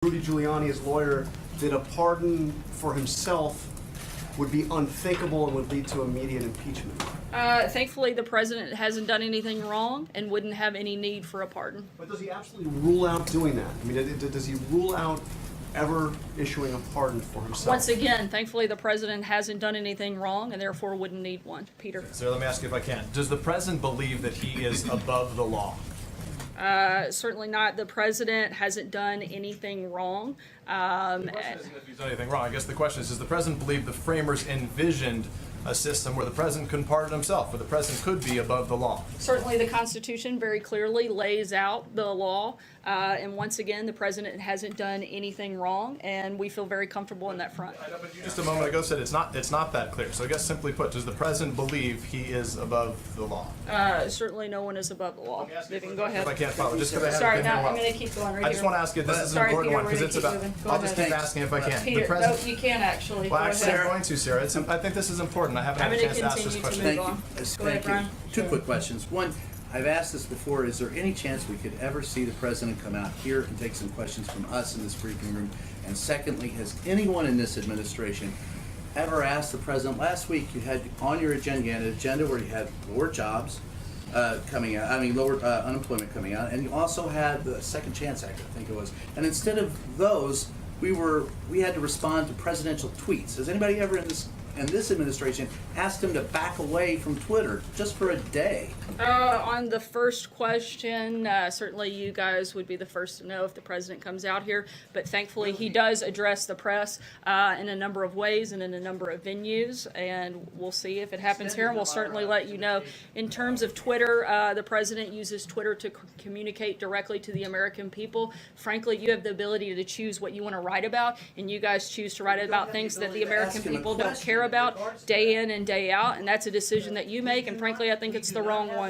Rudy Giuliani's lawyer that a pardon for himself would be unthinkable and would lead to immediate impeachment. Thankfully, the president hasn't done anything wrong and wouldn't have any need for a pardon. But does he absolutely rule out doing that? I mean, does he rule out ever issuing a pardon for himself? Once again, thankfully, the president hasn't done anything wrong and therefore wouldn't need one. Peter. So let me ask you if I can. Does the president believe that he is above the law? Certainly not. The president hasn't done anything wrong. The question isn't if he's done anything wrong. I guess the question is, does the president believe the framers envisioned a system where the president couldn't pardon himself, where the president could be above the law? Certainly, the Constitution very clearly lays out the law. And once again, the president hasn't done anything wrong, and we feel very comfortable in that front. I know, but you just a moment ago said it's not that clear. So I guess simply put, does the president believe he is above the law? Certainly, no one is above the law. Vivian, go ahead. If I can't follow, just because I haven't Sorry, been no, here a I'm while. going to keep going right here. I just want to ask you, this is an Sorry, important Peter, one because we're it's gonna about. keep moving. Go I'll just ahead. keep asking if I can. Peter, The president. no, you can't actually. Well, Go actually, ahead. I'm going to, Sarah. I think this is important. I haven't I'm had a going chance to to ask this continue to question. move on. Go ahead, Thank you. Brian. Two quick questions. One, I've asked this before. Is there any chance we could ever see the president come out here and take some questions from us in this briefing room? And secondly, has anyone in this administration ever asked the president? Last week you had on your agenda where you had lower jobs coming out. I mean, lower unemployment coming out, and you also had the Second Chance Act, I think it was. And instead of those, we had to respond to presidential tweets. Has anybody ever in this administration asked him to back away from Twitter just for a day? On the first question, certainly you guys would be the first to know if the president comes out here, but thankfully he does address the press in a number of ways and in a number of venues, and we'll see if it happens here, and we'll certainly let you know. In terms of Twitter, the president uses Twitter to communicate directly to the American people. Frankly, you have the ability to choose what you want to write about, and you guys choose to write about things that the American people don't care about day in and day out, and that's a decision that you make, and frankly, I think it's the wrong one.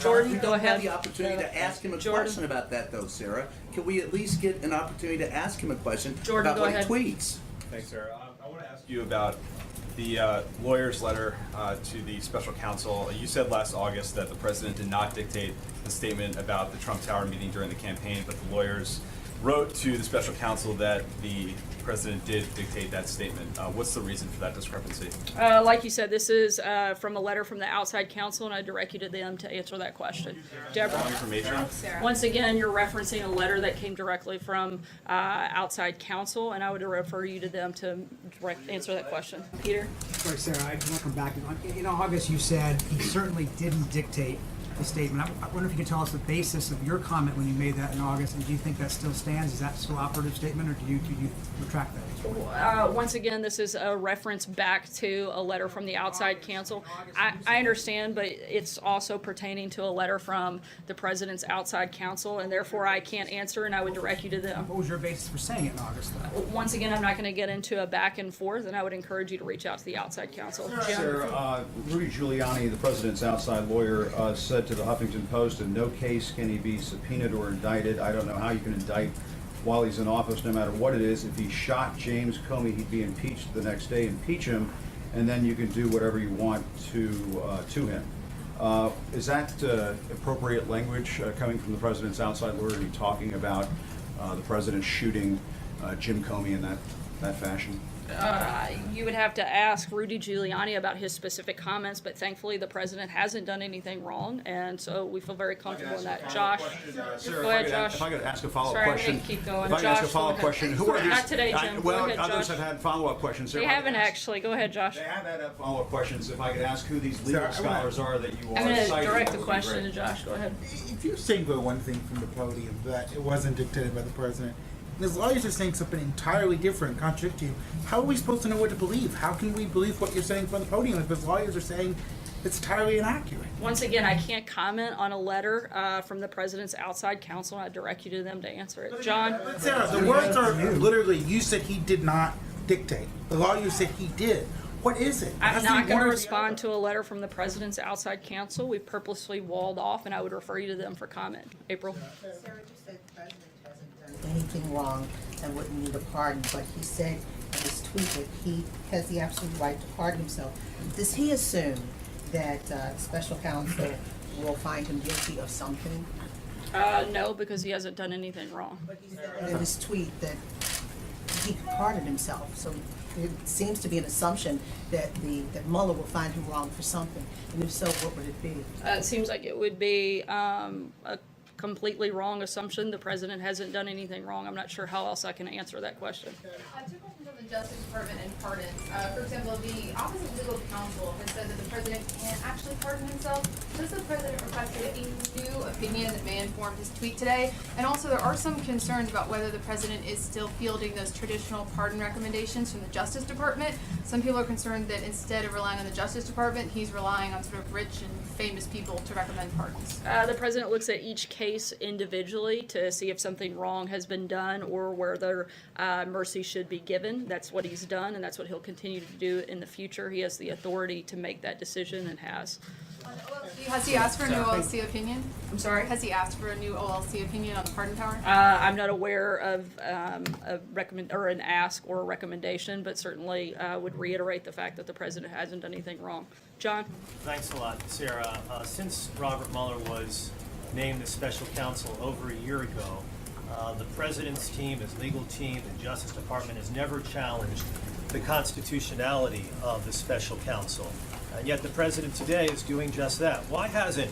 Jordan, go ahead. You don't have the opportunity to ask him a question about that, though, Sarah. Can we at least get an opportunity to ask him a question Jordan, about go what ahead. he tweets? Thanks, Sarah. I want to ask you about the lawyer's letter to the special counsel. You said last August that the president did not dictate the statement about the Trump Tower meeting during the campaign, but the lawyers wrote to the special counsel that the president did dictate that statement. What's the reason for that discrepancy? Like you said, this is from a letter from the outside counsel, and I direct you to them to answer that question. Deborah. Wrong information? Once again, you're referencing a letter that came directly from outside counsel, and I would refer you to them to answer that question. Peter? Sorry, Sarah, I just want to come back. In August, you said he certainly didn't dictate the statement. I wonder if you could tell us the basis of your comment when you made that in August, and do you think that still stands? Is that still operative statement, or do you retract that? Once again, this is a reference back to a letter from the outside counsel. I understand, but it's also pertaining to a letter from the president's outside counsel, and therefore I can't answer, and I would direct you to them. What was your basis for saying it in August, though? Once again, I'm not going to get into a back and forth, and I would encourage you to reach out to the outside counsel. Jim? Sir, Rudy Giuliani, the president's outside lawyer, said to the Huffington Post, in no case can he be subpoenaed or indicted. I don't know how you can indict while he's in office, no matter what it is. If he shot James Comey, he'd be impeached the next day. Impeach him, and then you can do whatever you want to him. Is that appropriate language coming from the president's outside lawyer to be talking about the president shooting Jim Comey in that fashion? You would have to ask Rudy Giuliani about his specific comments, but thankfully the president hasn't done anything wrong, and so we feel very comfortable in that. Josh? Sarah, Go ahead, Josh. If I could ask a follow-up Sorry, I'm question. gonna keep going. If I could Josh, ask a follow-up go ahead. question, who are these? Not today, Jim. Go Well, ahead, others Josh. have had follow-up questions. They haven't actually. Go ahead, Josh. They have had follow-up questions. If I could ask who these legal scholars are that you are I'm going to citing, direct that the would be question to great. Josh. Go ahead. If you're saying the one thing from the podium that it wasn't dictated by the president, and his lawyers are saying something entirely different, contradicting you, how are we supposed to know what to believe? How can we believe what you're saying from the podium if his lawyers are saying it's entirely inaccurate? Once again, I can't comment on a letter from the president's outside counsel. I direct you to them to answer it. John? Sarah, the words are literally, you said he did not dictate. The lawyer said he did. What is it? I'm not going to respond to a letter from the president's outside counsel. We've purposely walled off, and I would refer you to them for comment. April? Sarah just said the president hasn't done anything wrong and wouldn't need a pardon, but he said in his tweet that he has the absolute right to pardon himself. Does he assume that special counsel will find him guilty of something? No, because he hasn't done anything wrong. But he said in his tweet that he could pardon himself. So it seems to be an assumption that that Mueller will find him wrong for something. And if so, what would it be? It seems like it would be a completely wrong assumption. The president hasn't done anything wrong. I'm not sure how else I can answer that question. Two questions on the Justice Department and pardons. For example, the Office of Legal Counsel has said that the president can't actually pardon himself. Has the president requested a new opinion that may inform his tweet today? And also, there are some concerns about whether the president is still fielding those traditional pardon recommendations from the Justice Department. Some people are concerned that instead of relying on the Justice Department, he's relying on sort of rich and famous people to recommend pardons. The president looks at each case individually to see if something wrong has been done or whether mercy should be given. That's what he's done, and that's what he'll continue to do in the future. He has the authority to make that decision and has. On OLC, has he asked for a new OLC opinion? I'm sorry, has he asked for a new OLC opinion on the pardon power? I'm not aware of a recommend or an ask or a recommendation, but certainly would reiterate the fact that the president hasn't done anything wrong. John? Thanks a lot, Sarah. Since Robert Mueller was named the special counsel over a year ago, the president's team, his legal team, the Justice Department has never challenged the constitutionality of the special counsel. And yet the president today is doing just that. Why hasn't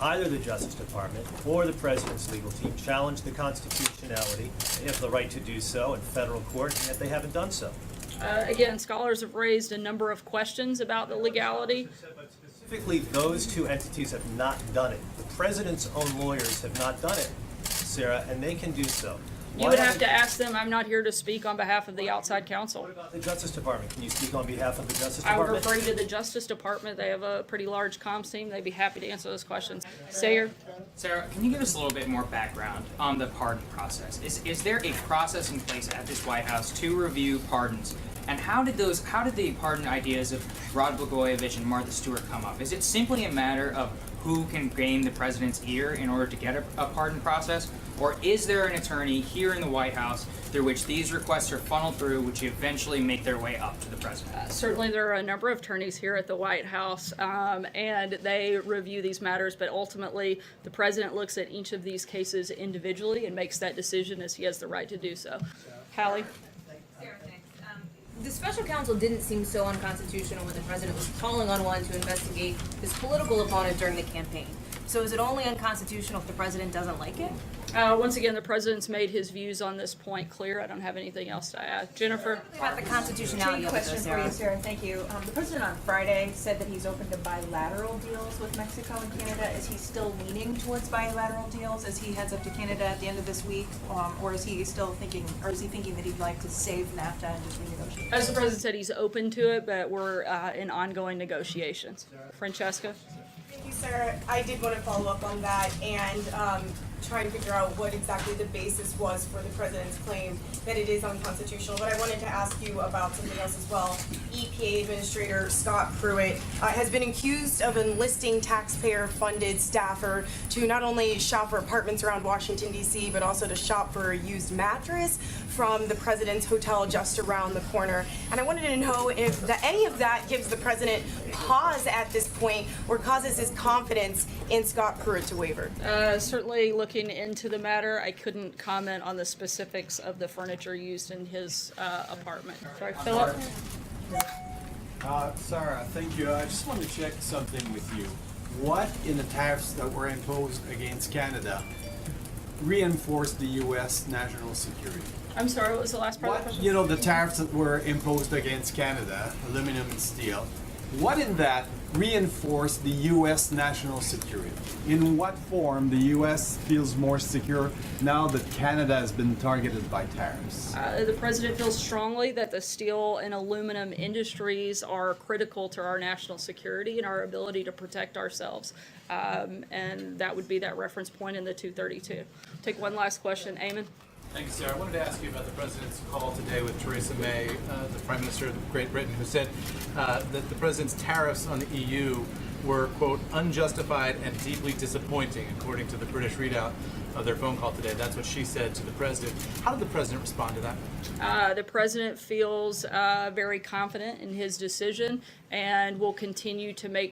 either the Justice Department or the president's legal team challenged the constitutionality? They have the right to do so in federal court, and yet they haven't done so. Again, scholars have raised a number of questions about the legality. But specifically, those two entities have not done it. The president's own lawyers have not done it, Sarah, and they can do so. You would have to ask them. I'm not here to speak on behalf of the outside counsel. What about the Justice Department? Can you speak on behalf of the Justice I would Department? refer you to the Justice Department. They have a pretty large comms team. They'd be happy to answer those questions. Sayer? Sarah, can you give us a little bit more background on the pardon process? Is there a process in place at this White House to review pardons? And how did the pardon ideas of Rod Blagojevich and Martha Stewart come up? Is it simply a matter of who can gain the president's ear in order to get a pardon process? Or is there an attorney here in the White House through which these requests are funneled through, which eventually make their way up to the president? Certainly there are a number of attorneys here at the White House, and they review these matters, but ultimately the president looks at each of these cases individually and makes that decision as he has the right to do so. Hallie? Sarah, thanks. The special counsel didn't seem so unconstitutional when the president was calling on one to investigate his political opponent during the campaign. So is it only unconstitutional if the president doesn't like it? Once again, the president's made his views on this point clear. I don't have anything else to add. Jennifer? About the constitutionality of it, Question for you, Sarah. Thank you. The president on Friday said that he's open to bilateral deals with Mexico and Canada. Is he still leaning towards bilateral deals as he heads up to Canada at the end of this week, or is he still thinking, or is he thinking that he'd like to save NAFTA and just renegotiate? As the president said, he's open to it, but we're in ongoing negotiations. Francesca? Thank you, Sarah. I did want to follow up on that and try and figure out what exactly the basis was for the president's claim that it is unconstitutional. But I wanted to ask you about something else as well. EPA Administrator Scott Pruitt has been accused of enlisting taxpayer-funded staffer to not only shop for apartments around Washington, D.C., but also to shop for a used mattress from the president's hotel just around the corner. And I wanted to know if any of that gives the president pause at this point or causes his confidence in Scott Pruitt to waver. Certainly looking into the matter. I couldn't comment on the specifics of the furniture used in his apartment. Sorry, Philip? Sarah, thank you. I just want to check something with you. What in the tariffs that were imposed against Canada reinforced the U.S. national security? I'm sorry, what was the last part of the question? You know, the tariffs that were imposed against Canada, aluminum and steel, what in that reinforced the U.S. national security? In what form the U.S. feels more secure now that Canada has been targeted by tariffs? The president feels strongly that the steel and aluminum industries are critical to our national security and our ability to protect ourselves. And that would be that reference point in the 232. Take one last question. Eamon? Thank you, Sarah. I wanted to ask you about the president's call today with Theresa May, the Prime Minister of Great Britain, who said that the president's tariffs on the EU were, quote, unjustified and deeply disappointing, according to the British readout of their phone call today. That's what she said to the president. How did the president respond to that? The president feels very confident in his decision and will continue to make